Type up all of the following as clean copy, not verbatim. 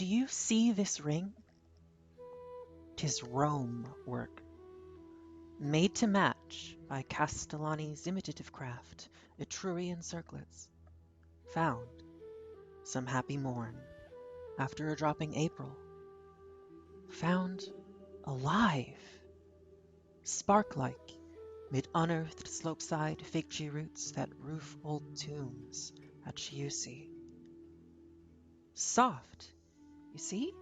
Do you see this ring? 'Tis Rome work, made to match by Castellani's imitative craft, Etrurian circlets, found some happy morn after a dropping April, found alive, spark-like, mid unearthed slopeside fig tree roots that roof old tombs at Chiusi. Soft, you see,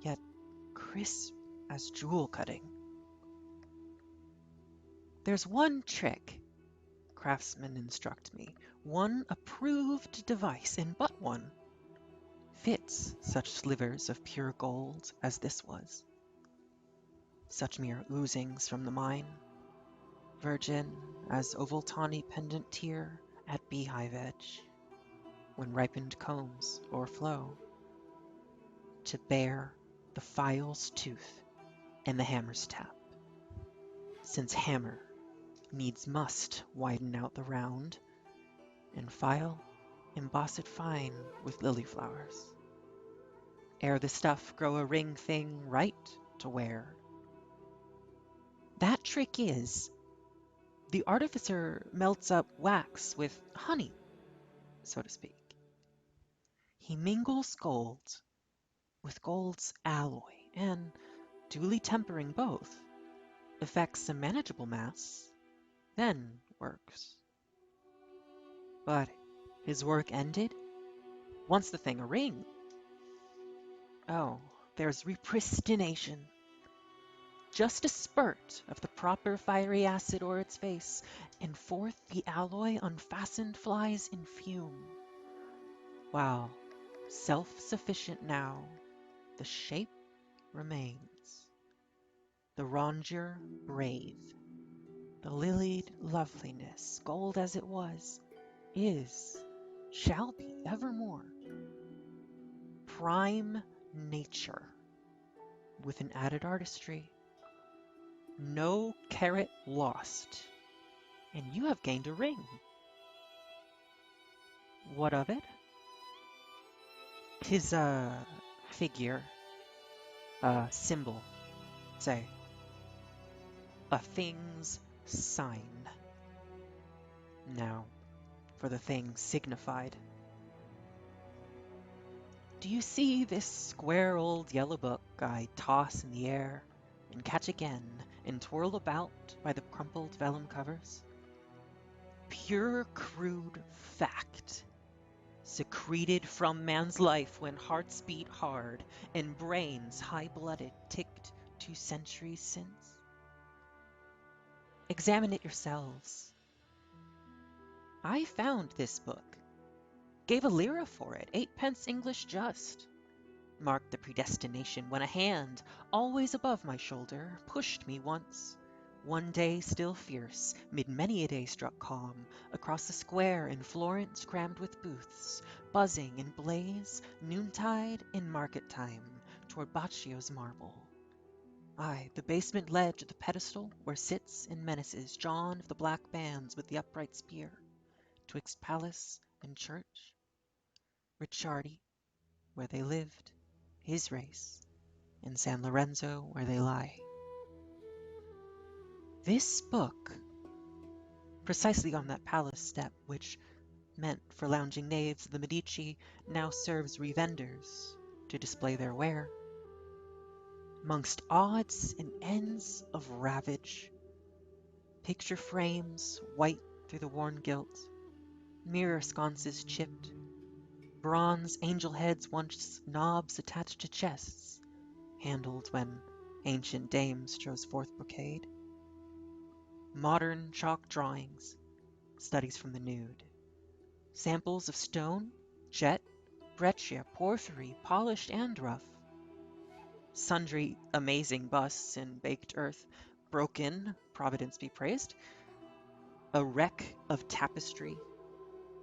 yet crisp as jewel cutting. There's one trick, craftsmen instruct me, one approved device, and but one, fits such slivers of pure gold as this was. Such mere oozings from the mine, virgin as oval tawny pendant tear at beehive edge, when ripened combs o'erflow, to bear the file's tooth and the hammer's tap. Since hammer needs must widen out the round, and file emboss it fine with lily flowers, ere the stuff grow a ring thing right to wear. That trick is, the artificer melts up wax with honey, so to speak. He mingles gold with gold's alloy, and, duly tempering both, effects a manageable mass, then works. But his work ended, once the thing a ring, oh, there's repristination. Just a spurt of the proper fiery acid o'er its face, and forth the alloy unfastened flies in fume. While, self-sufficient now, the shape remains. The rondure brave, the lilied loveliness, gold as it was, is, shall be evermore. Prime nature, with an added artistry. No carat lost, and you have gained a ring. What of it? 'Tis a figure, a symbol, say, a thing's sign. Now, for the thing signified. Do you see this square old yellow book I toss in the air and catch again and twirl about by the crumpled vellum covers? Pure crude fact, secreted from man's life when hearts beat hard and brains high-blooded ticked 2 centuries since. Examine it yourselves. I found this book, gave a lira for it, 8 pence English just. Marked the predestination when a hand, always above my shoulder, pushed me once, one day still fierce, mid many a day struck calm, across the square in Florence crammed with booths, buzzing in blaze, noontide in market time, toward Baccio's marble. Aye, the basement ledge of the pedestal where sits and menaces John of the black bands with the upright spear, twixt palace and church. Ricciardi, where they lived, his race, in San Lorenzo, where they lie. This book, precisely on that palace step, which, meant for lounging knaves of the Medici, now serves revenders to display their ware. Mongst odds and ends of ravage, picture frames white through the worn gilt, mirror sconces chipped, bronze angel heads once knobs attached to chests, handled when ancient dames chose forth brocade. Modern chalk drawings, studies from the nude. Samples of stone, jet, breccia, porphyry, polished and rough. Sundry amazing busts in baked earth, broken, Providence be praised. A wreck of tapestry,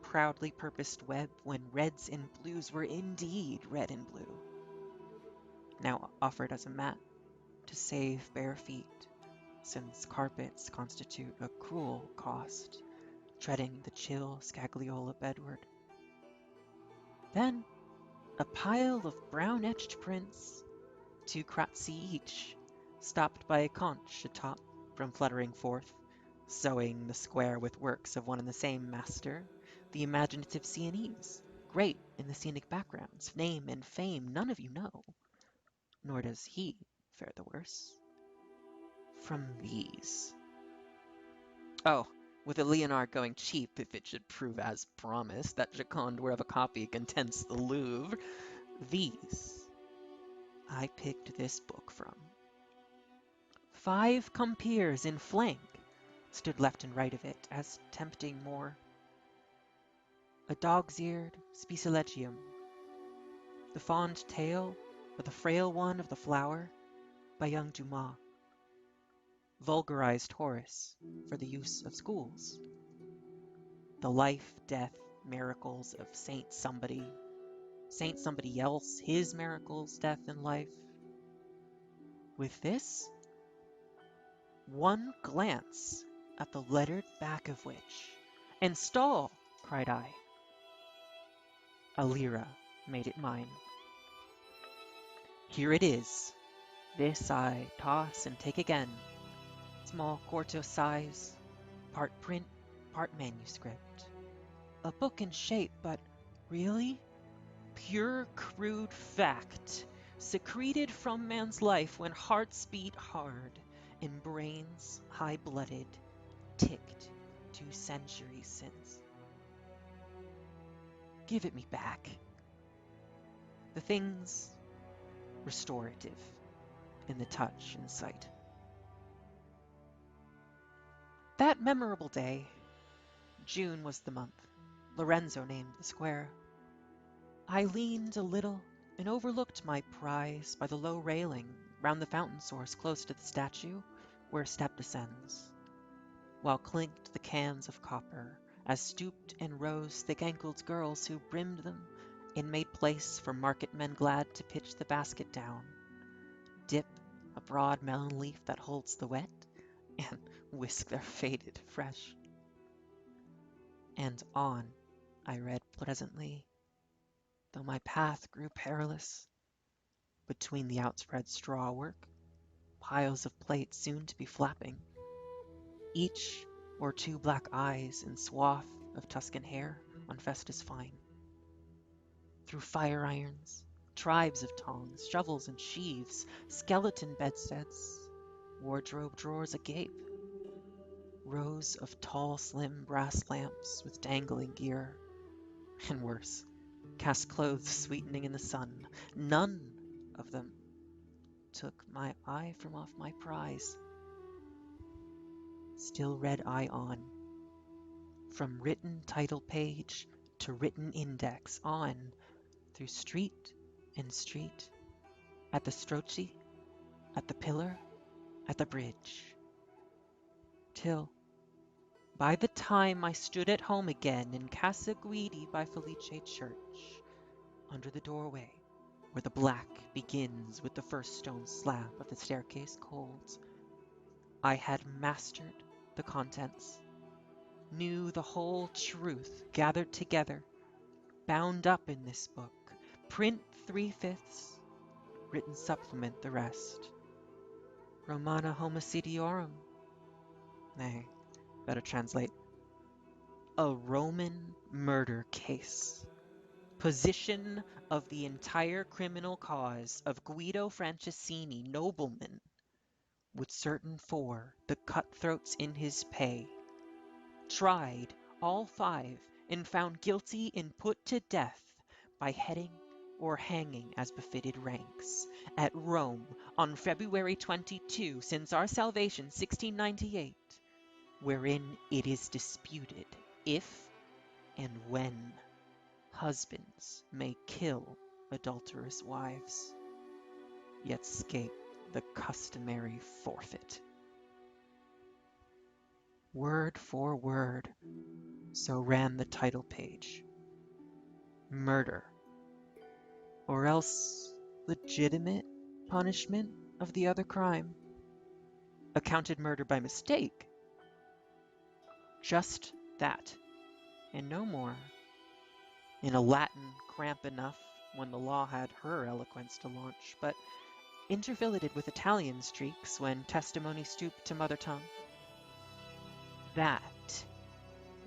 proudly purposed web when reds and blues were indeed red and blue. Now offered as a mat to save bare feet, since carpets constitute a cruel cost, treading the chill scagliola bedward. Then A pile of brown-etched prints, 2 kratzy each, stopped by a conch atop from fluttering forth, sewing the square with works of one and the same master, the imaginative Sienese, great in the scenic backgrounds, name and fame none of you know, nor does he fare the worse. From these. Oh, with a Leonard going cheap if it should prove as promised that Joconde were of a copy contents the Louvre, these I picked this book from. 5 compeers in flank stood left and right of it, as tempting more. A dog's-eared Spicilegium, the fond tale of the frail one of the flower, by young Dumas, vulgarized Horace for the use of schools. The life, death, miracles of Saint Somebody else, his miracles, death, and life. With this, one glance at the lettered back of which, "And stall!" cried I. A lira made it mine. Here it is. This I toss and take again. Small quarto size, part print, part manuscript. A book in shape, but really? Pure crude fact, secreted from man's life when hearts beat hard and brains high-blooded, ticked 2 centuries since. Give it me back. The thing's restorative in the touch and sight. That memorable day, June was the month, Lorenzo named the square. I leaned a little and overlooked my prize by the low railing round the fountain source close to the statue where a step descends, while clinked the cans of copper as stooped and rose thick-ankled girls who brimmed them and made place for market men glad to pitch the basket down, dip a broad melon leaf that holds the wet, and whisk their faded fresh. And on I read pleasantly, though my path grew perilous, between the outspread straw work, piles of plates soon to be flapping. Each or 2 black eyes in swath of Tuscan hair on festus fine. Through fire irons, tribes of tongs, shovels and sheaves, skeleton bedsteads, wardrobe drawers agape, rows of tall, slim brass lamps with dangling gear, and worse, cast clothes sweetening in the sun. None of them took my eye from off my prize. Still read I on, from written title page to written index, on, through street and street, at the Strozzi, at the pillar, at the bridge, till, by the time I stood at home again in Casa Guidi by Felice Church, under the doorway, where the black begins with the first stone slab of the staircase cold, I had mastered the contents, knew the whole truth gathered together, bound up in this book, print 3/5, written supplement the rest. Romana Homicidiorum. Nay, better translate. A Roman murder case. Position of the entire criminal cause of Guido Franceschini, nobleman, with certain 4 the cutthroats in his pay. Tried, all 5, and found guilty and put to death by heading or hanging as befitted ranks, at Rome on February 22, since our salvation 1698, wherein it is disputed if and when husbands may kill adulterous wives, yet scape the customary forfeit. Word for word, so ran the title page. Murder, or else legitimate punishment of the other crime, accounted murder by mistake. Just that, and no more, in a Latin cramp enough when the law had her eloquence to launch, but interfilleted with Italian streaks when testimony stooped to mother tongue. That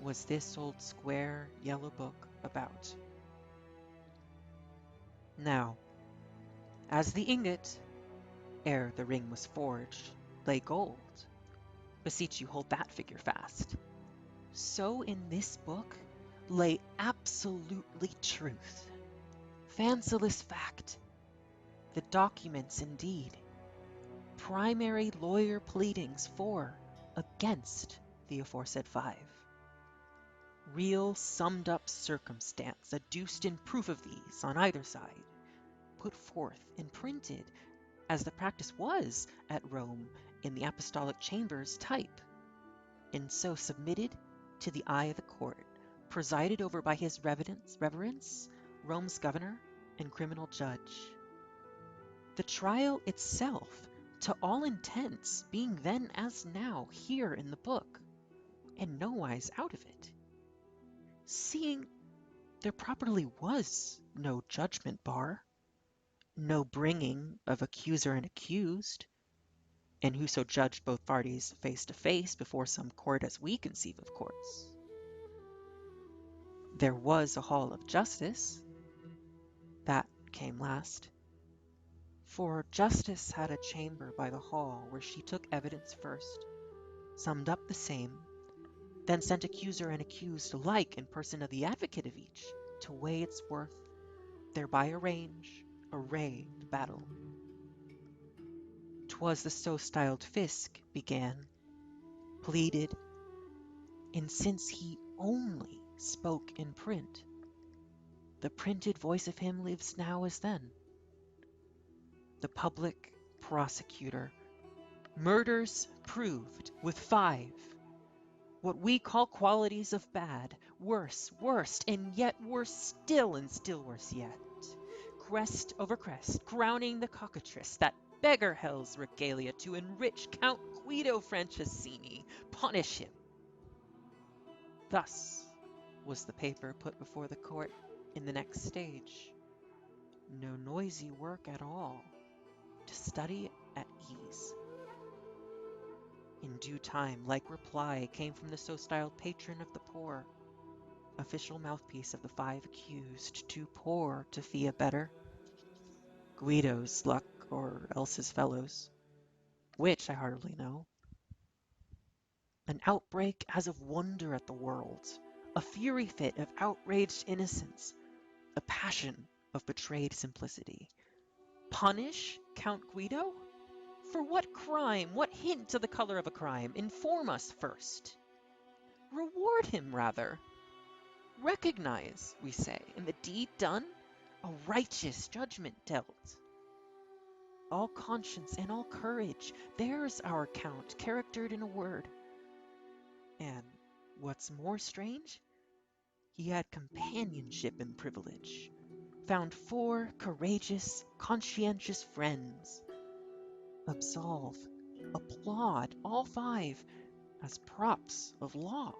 was this old square yellow book about. Now, as the ingot, ere the ring was forged, lay gold, beseech you hold that figure fast, so in this book lay absolutely truth, fanciless fact, the documents indeed, primary lawyer pleadings for, against the aforesaid five. Real summed up circumstance adduced in proof of these on either side, put forth and printed, as the practice was at Rome in the apostolic chambers type, and so submitted to the eye of the court, presided over by his reverence, Rome's governor and criminal judge. The trial itself, to all intents, being then as now here in the book, and nowise out of it, seeing there properly was no judgment bar, no bringing of accuser and accused, and whoso judged both parties face to face before some court as we conceive of courts. There was a hall of justice. That came last. For justice had a chamber by the hall where she took evidence first, summed up the same, then sent accuser and accused alike in person of the advocate of each to weigh its worth, thereby array the battle. 'Twas the so-styled Fisk began, pleaded, and since he only spoke in print, the printed voice of him lives now as then. The public prosecutor, murders proved with 5, what we call qualities of bad, worse, worst, and yet worse still, and still worse yet. Crest over crest, crowning the cockatrice, that beggar hell's regalia to enrich Count Guido Franceschini, punish him. Thus was the paper put before the court in the next stage. No noisy work at all, to study at ease. In due time, like reply, came from the so-styled patron of the poor, official mouthpiece of the 5 accused, too poor to fee a better, Guido's luck or else his fellows, which I hardly know. An outbreak as of wonder at the world, a fury fit of outraged innocence, a passion of betrayed simplicity. Punish Count Guido? For what crime? What hint of the color of a crime? Inform us first. Reward him, rather. Recognize, we say, in the deed done, a righteous judgment dealt. All conscience and all courage, there's our count, charactered in a word. And what's more strange, he had companionship and privilege, found 4 courageous, conscientious friends. Absolve, applaud all 5 as props of law,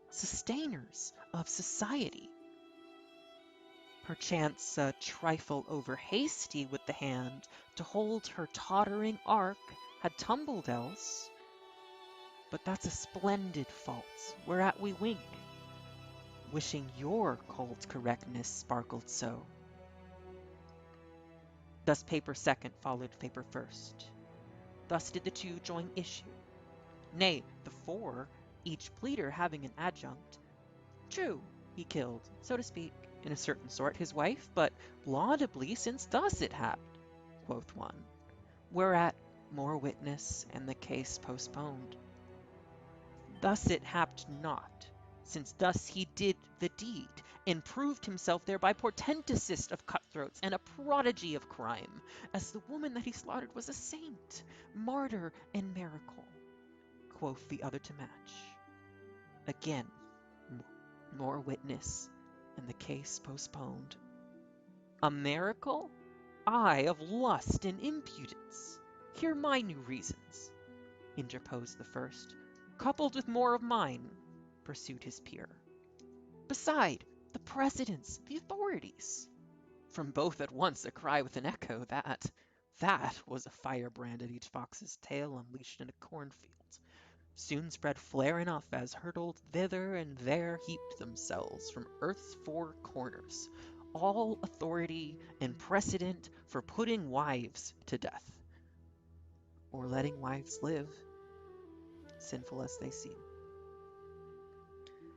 sustainers of society. Perchance a trifle over hasty with the hand to hold her tottering ark had tumbled else, but that's a splendid fault, whereat we wink, wishing your cold correctness sparkled so. Thus paper second followed paper first. Thus did the 2 join issue. Nay, the 4, each pleader having an adjunct. True, he killed, so to speak, in a certain sort, his wife, but laudably, since thus it happed, quoth one. Whereat more witness, and the case postponed. Thus it happed not, since thus he did the deed, and proved himself thereby portentousest of cutthroats, and a prodigy of crime, as the woman that he slaughtered was a saint, martyr, and miracle, quoth the other to match. Again, more witness, and the case postponed. A miracle? I of lust and impudence. Hear my new reasons, interposed the first. Coupled with more of mine, pursued his peer. Beside, the precedents, the authorities. From both at once a cry with an echo, that was a firebrand at each fox's tail unleashed in a cornfield, soon spread flare enough as hurtled thither and there heaped themselves from earth's four corners, all authority and precedent for putting wives to death, or letting wives live, sinful as they seem.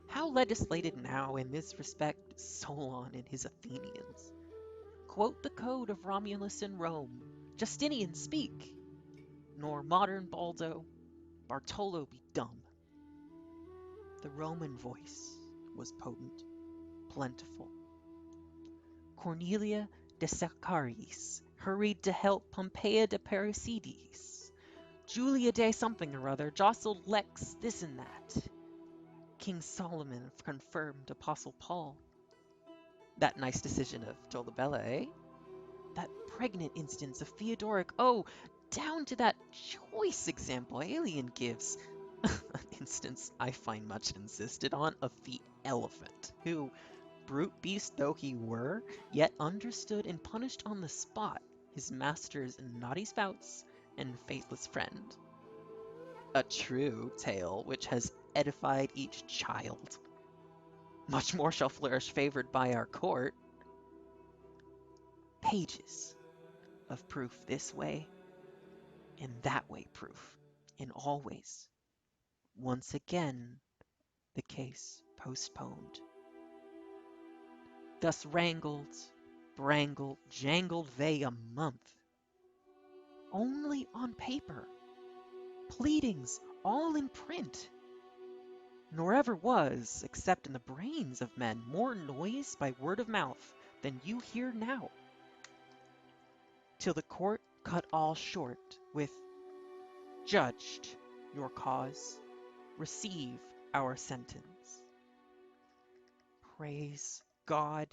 How legislated now in this respect Solon and his Athenians? Quote the code of Romulus in Rome, Justinian speak, nor modern Baldo, Bartolo be dumb. The Roman voice was potent, plentiful. Cornelia de Sacchariis hurried to help Pompeia de Parricides. Julia de something or other jostled Lex this and that. King Solomon confirmed Apostle Paul. That nice decision of Dolabella, eh? That pregnant instance of Theodoric, oh, down to that choice example Aelian gives. An instance I find much insisted on of the elephant, who, brute beast though he were, yet understood and punished on the spot his master's naughty spouts and faithless friend. A true tale which has edified each child. Much more shall flourish favored by our court. Pages of proof this way, and that way proof, in all ways. Once again, the case postponed. Thus wrangled, brangled, jangled they a month. Only on paper, pleadings all in print. Nor ever was, except in the brains of men, more noise by word of mouth than you hear now. Till the court cut all short with, judged your cause, receive our sentence. Praise God,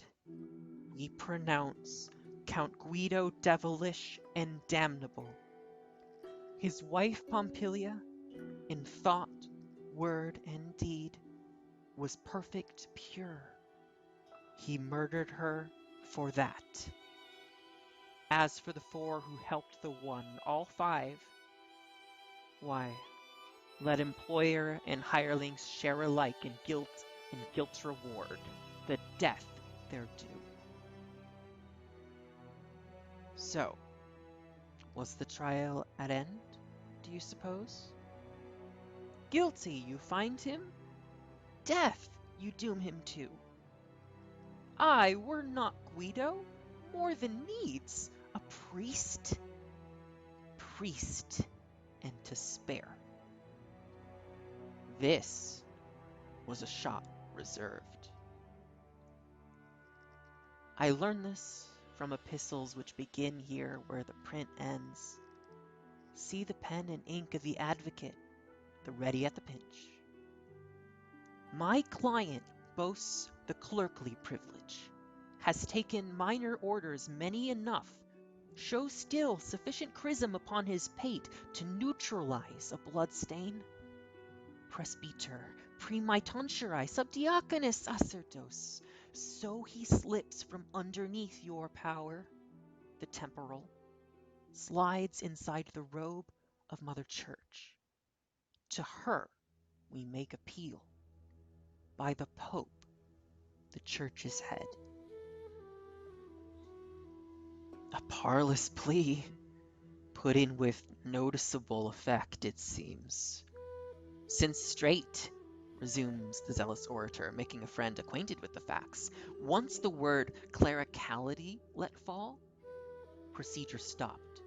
ye pronounce Count Guido devilish and damnable. His wife Pompilia, in thought, word, and deed, was perfect pure. He murdered her for that. As for the four who helped the one, all five, why, let employer and hirelings share alike in guilt and guilt's reward, the death their due. So, was the trial at end, do you suppose? Guilty you find him? Death you doom him to. I were not Guido, more than needs, a priest. Priest, and to spare. This was a shot reserved. I learn this from epistles which begin here where the print ends. See the pen and ink of the advocate, the ready at the pinch. My client boasts the clerkly privilege, has taken minor orders many enough, shows still sufficient chrism upon his pate to neutralize a blood stain. Presbyter, praemitonsuri, subdiaconus, sacerdos, so he slips from underneath your power, the temporal, slides inside the robe of Mother Church. To her we make appeal, by the Pope, the Church's head. A parlous plea, put in with noticeable effect, it seems. Since straight, resumes the zealous orator, making a friend acquainted with the facts, once the word clericality let fall, procedure stopped,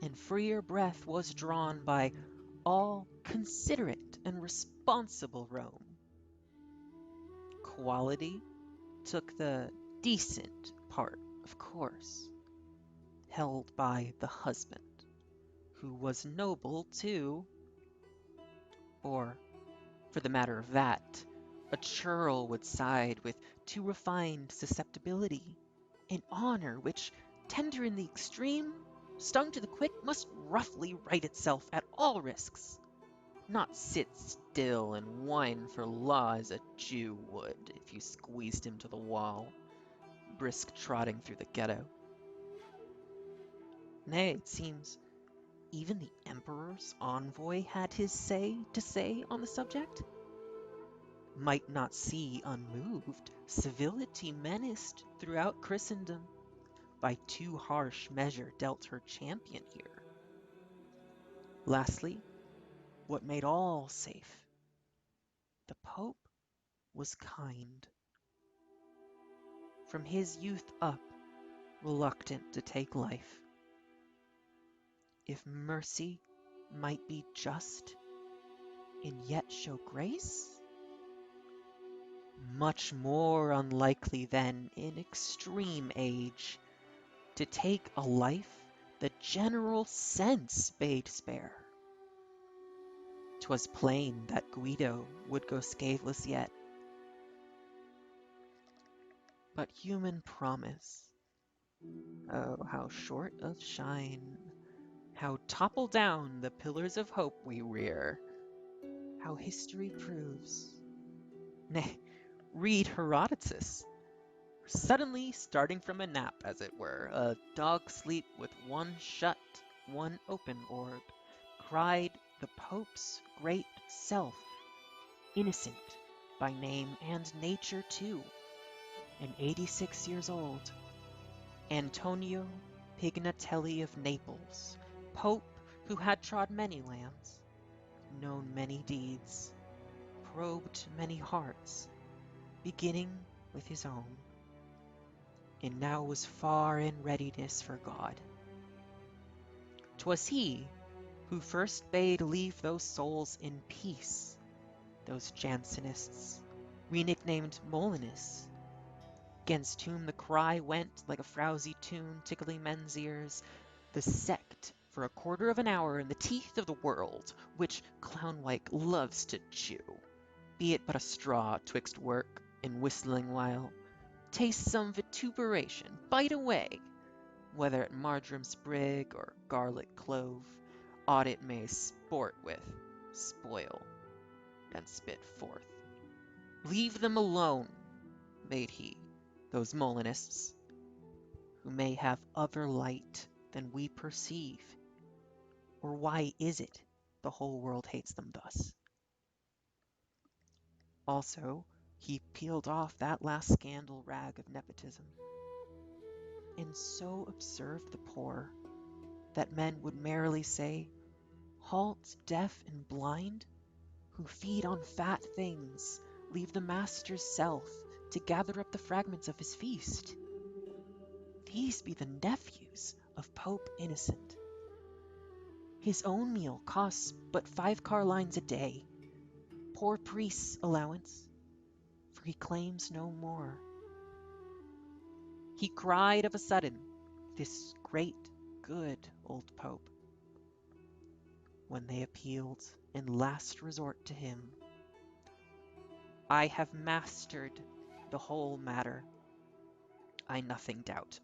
and freer breath was drawn by all considerate and responsible Rome. Quality took the decent part, of course, held by the husband, who was noble too, or, for the matter of that, a churl would side with too refined susceptibility, an honor which, tender in the extreme, stung to the quick, must roughly right itself at all risks, not sit still and whine for law as a Jew would if you squeezed him to the wall. brisk trotting through the ghetto. Nay, it seems even the Emperor's envoy had his say to say on the subject. Might not see unmoved civility menaced throughout Christendom by too harsh measure dealt her champion here. Lastly, what made all safe? The Pope was kind. From his youth up, reluctant to take life. If mercy might be just and yet show grace, much more unlikely than in extreme age to take a life the general sense bade spare. 'Twas plain that Guido would go scatheless yet. But human promise, oh, how short of shine, how topple down the pillars of hope we rear, how history proves. Nay, read Herodotus. Suddenly starting from a nap, as it were, a dog sleep with one shut, one open orb, cried the Pope's great self, innocent by name and nature too, and 86 years old, Antonio Pignatelli of Naples, Pope who had trod many lands, known many deeds, probed many hearts, beginning with his own, and now was far in readiness for God. 'Twas he who first bade leave those souls in peace, those Jansenists, re-nicknamed Molinists, 'gainst whom the cry went like a frowsy tune tickling men's ears, the sect for a quarter of an hour in the teeth of the world, which Clownwhite loves to chew, be it but a straw twixt work and whistling while, taste some vituperation, bite away, whether at marjoram sprig or garlic clove, aught it may sport with, spoil, and spit forth. Leave them alone, bade he, those Molinists, who may have other light than we perceive. Or why is it the whole world hates them thus? Also, he peeled off that last scandal rag of nepotism, and so observed the poor that men would merrily say, halt deaf and blind, who feed on fat things, leave the master's self to gather up the fragments of his feast. These be the nephews of Pope Innocent. His own meal costs but 5 carlines a day, poor priest's allowance, for he claims no more. He cried of a sudden, this great, good old Pope, when they appealed in last resort to him, I have mastered the whole matter, I nothing doubt.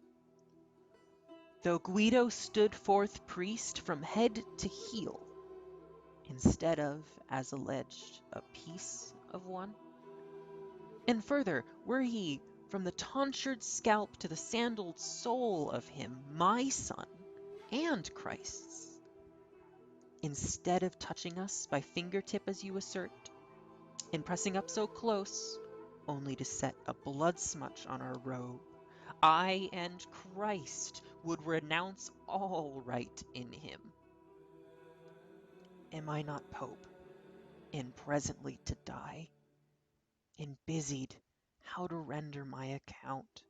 Though Guido stood forth priest from head to heel, instead of, as alleged, a piece of one. And further, were he, from the tonsured scalp to the sandaled soul of him, my son and Christ's, instead of touching us by fingertip as you assert, and pressing up so close, only to set a blood smutch on our robe, I and Christ would renounce all right in him. Am I not Pope, and presently to die, and busied how to render my account?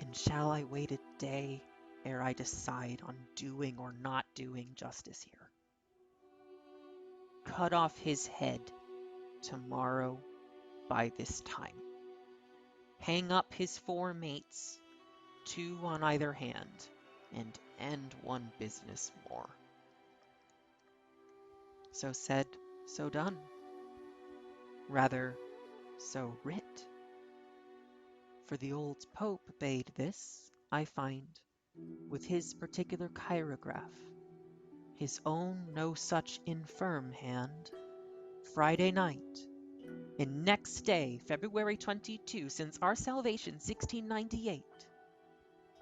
And shall I wait a day ere I decide on doing or not doing justice here? Cut off his head tomorrow by this time. Hang up his 4 mates, 2 on either hand, and end one business more. So said, so done. Rather, so writ. For the old Pope bade this, I find, with his particular chirograph, his own no such infirm hand, Friday night, And next day, February 22, since our salvation, 1698,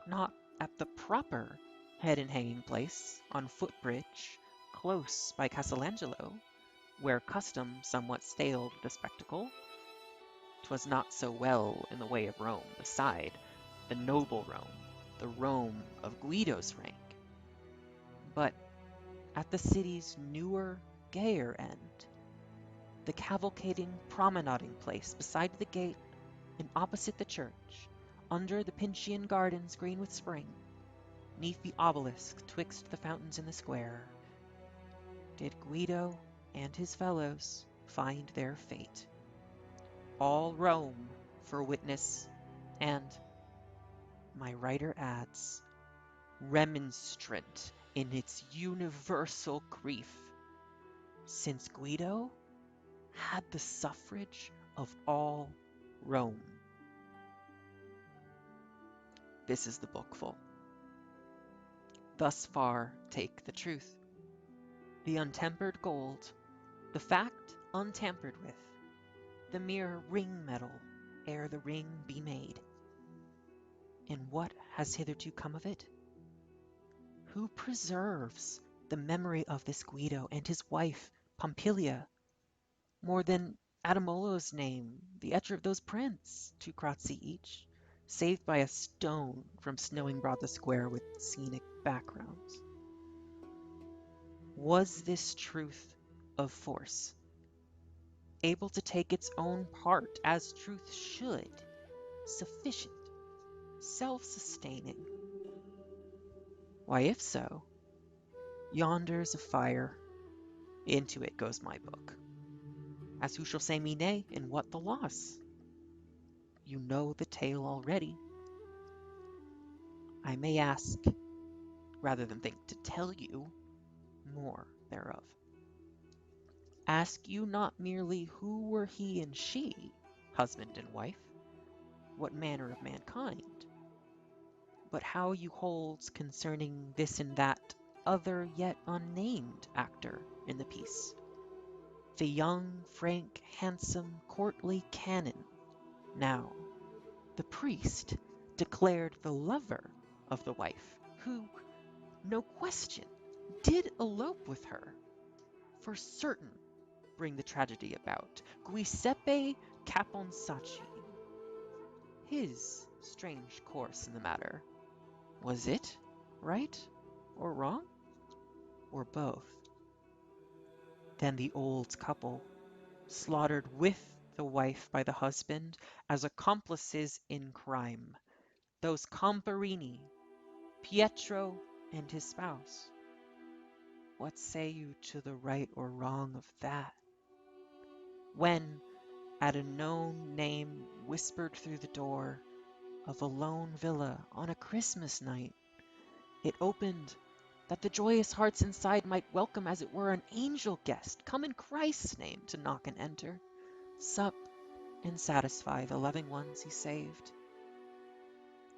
not at the proper head and hanging place on Footbridge, close by Castellangelo, where custom somewhat staled the spectacle, 'twas not so well in the way of Rome, beside the noble Rome, the Rome of Guido's rank, but at the city's newer, gayer end, the cavalcading promenading place beside the gate and opposite the church, under the Pincian gardens green with spring, 'neath the obelisk twixt the fountains in the square, did Guido and his fellows find their fate. All Rome for witness, and, my writer adds, remonstrant in its universal grief, since Guido had the suffrage of all Rome. This is the bookful. Thus far take the truth, the untempered gold, the fact untampered with, the mere ring metal ere the ring be made. And what has hitherto come of it? Who preserves the memory of this Guido and his wife Pompilia, more than Adamolo's name, the etcher of those prints, 2 crotzi each, saved by a stone from snowing broad the square with scenic backgrounds? Was this truth of force, able to take its own part as truth should, sufficient, self-sustaining? Why, if so, yonder's a fire, into it goes my book. As who shall say me nay, and what the loss? You know the tale already. I may ask, rather than think to tell you, more thereof. Ask you not merely who were he and she, husband and wife, what manner of mankind, but how you holds concerning this and that other yet unnamed actor in the piece, the young, frank, handsome, courtly canon, now the priest, declared the lover of the wife, who, no question, did elope with her, for certain bring the tragedy about, Giuseppe Caponsacchi. His strange course in the matter, was it right or wrong, or both? Then the old couple, slaughtered with the wife by the husband as accomplices in crime, those Comparini, Pietro and his spouse. What say you to the right or wrong of that? When, at a known name whispered through the door of a lone villa on a Christmas night, it opened that the joyous hearts inside might welcome as it were an angel guest come in Christ's name to knock and enter, sup and satisfy the loving ones he saved,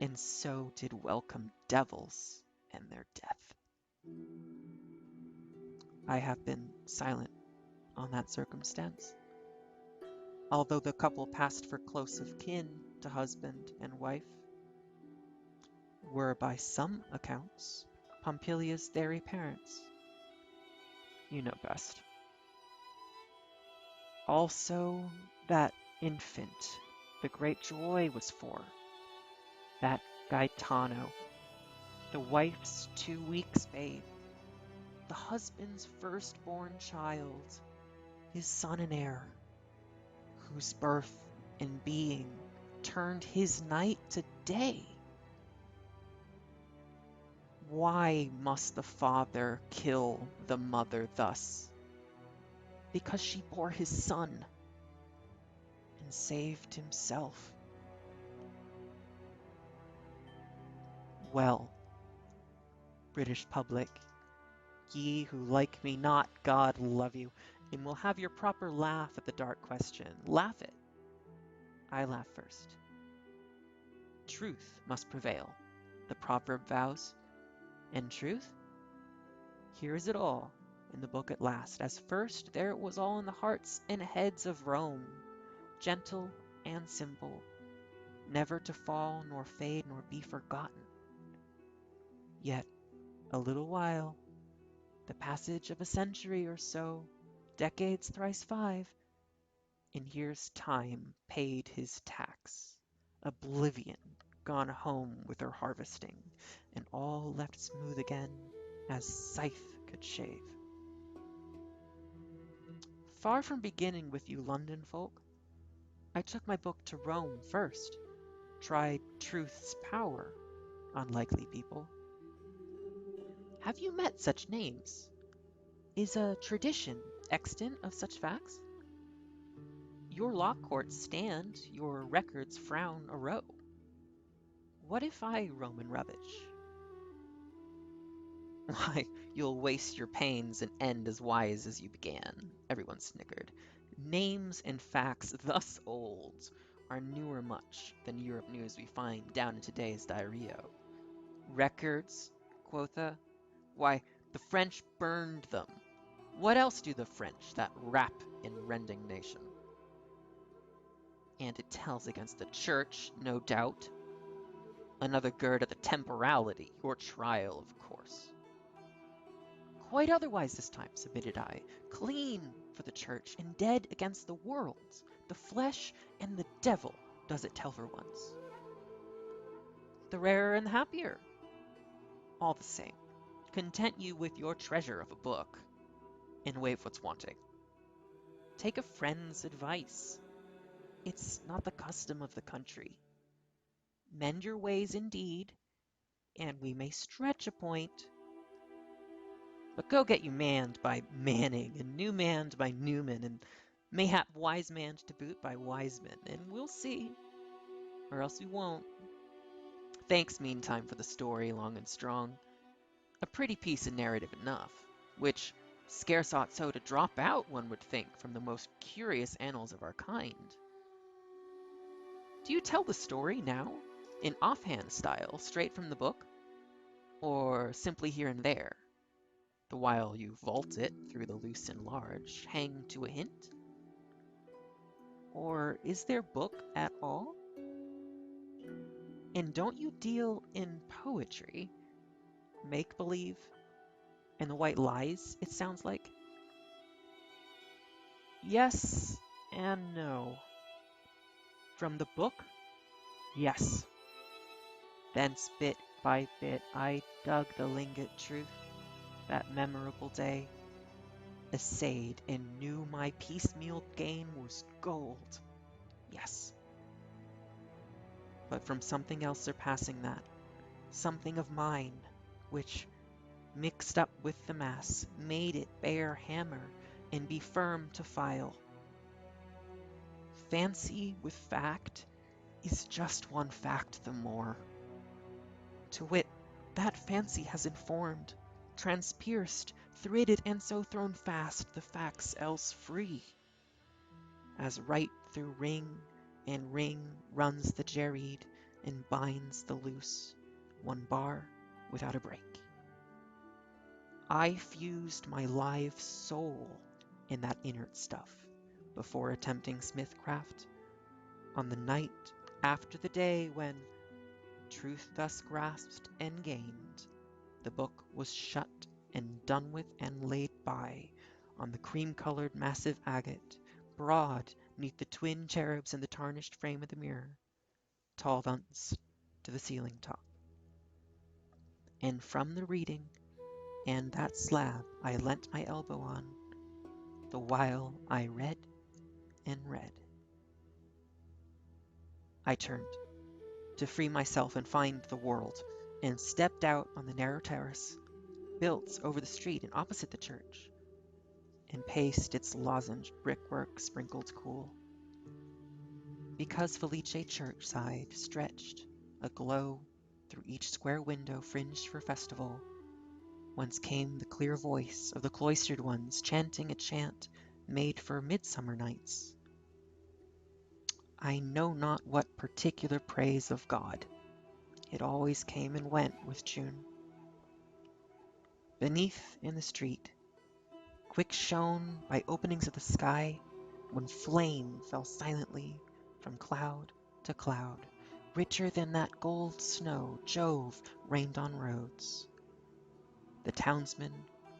and so did welcome devils and their death. I have been silent on that circumstance, although the couple passed for close of kin to husband and wife, were by some accounts Pompilia's dairy parents. You know best. Also, that infant the great joy was for, that Gaetano, the wife's 2 weeks' babe, the husband's firstborn child, his son and heir, whose birth and being turned his night to day. Why must the father kill the mother thus? Because she bore his son and saved himself. Well, British public, ye who like me not, God love you, and will have your proper laugh at the dark question. Laugh it. I laugh first. Truth must prevail, the proverb vows. And truth? Here is it all in the book at last, as first there it was all in the hearts and heads of Rome. gentle and simple, never to fall nor fade nor be forgotten. Yet a little while, the passage of a century or so, decades thrice 5, and here's time paid his tax, oblivion gone home with her harvesting, and all left smooth again as scythe could shave. Far from beginning with you London folk, I took my book to Rome first, tried truth's power, unlikely people. Have you met such names? Is a tradition extant of such facts? Your law courts stand, your records frown a row. What if I Roman rubbish? Why, you'll waste your pains and end as wise as you began, everyone snickered. Names and facts thus old are newer much than Europe news we find down in today's diarrhea. Records, quotha? Why, the French burned them. What else do the French, that rap and rending nation? And it tells against the church, no doubt. Another gird at the temporality, your trial, of course. Quite otherwise this time, submitted I, clean for the church and dead against the world. The flesh and the devil does it tell for once. The rarer and the happier. All the same, content you with your treasure of a book, and waive what's wanting. Take a friend's advice. It's not the custom of the country. Mend your ways indeed, and we may stretch a point. But go get you manned by Manning, and new manned by Newman, and mayhap wise manned to boot by Wiseman, and we'll see. Or else we won't. Thanks meantime for the story, long and strong. A pretty piece of narrative enough, which scarce ought so to drop out, one would think, from the most curious annals of our kind. Do you tell the story now, in offhand style, straight from the book? Or simply here and there, the while you vault it through the loose and large, hang to a hint? Or is there book at all? And don't you deal in poetry, make-believe, and the white lies, it sounds like? Yes and no. From the book? Yes. Thence bit by bit I dug the lingot truth, that memorable day, essayed and knew my piecemeal gain was gold. Yes. But from something else surpassing that, something of mine, which, mixed up with the mass, made it bear hammer and be firm to file. Fancy with fact is just one fact the more. To wit, that fancy has informed, transpierced, threaded, and so thrown fast the facts else free. As right through ring and ring runs the Jereed and binds the loose, one bar without a break. I fused my live soul in that inert stuff before attempting smithcraft on the night after the day when, truth thus grasped and gained, the book was shut and done with and laid by on the cream-colored massive agate, broad 'neath the twin cherubs in the tarnished frame of the mirror, tall thence to the ceiling top. And from the reading and that slab I leant my elbow on, the while I read and read. I turned to free myself and find the world, and stepped out on the narrow terrace, built over the street and opposite the church, and paced its lozenged brickwork sprinkled cool. Because Felice church side stretched, aglow through each square window fringed for festival, whence came the clear voice of the cloistered ones chanting a chant made for midsummer nights. I know not what particular praise of God. It always came and went with June. Beneath in the street, quick shown by openings of the sky, when flame fell silently from cloud to cloud, richer than that gold snow Jove rained on roads. The townsmen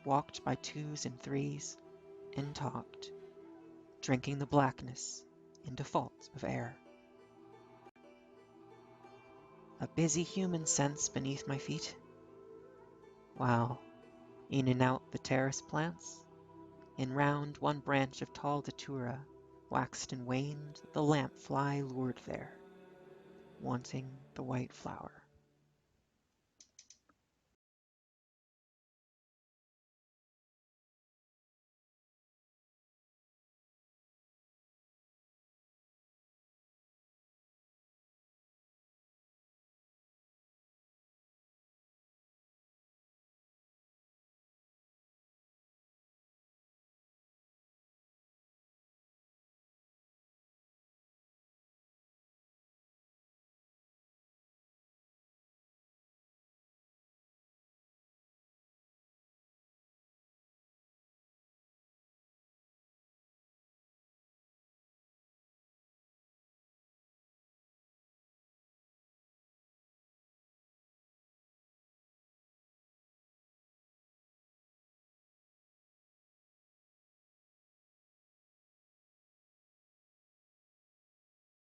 walked by twos and threes and talked, drinking the blackness in default of air. A busy human sense beneath my feet, while in and out the terrace plants, and round one branch of tall datura waxed and waned the lamp fly lured there, wanting the white flower.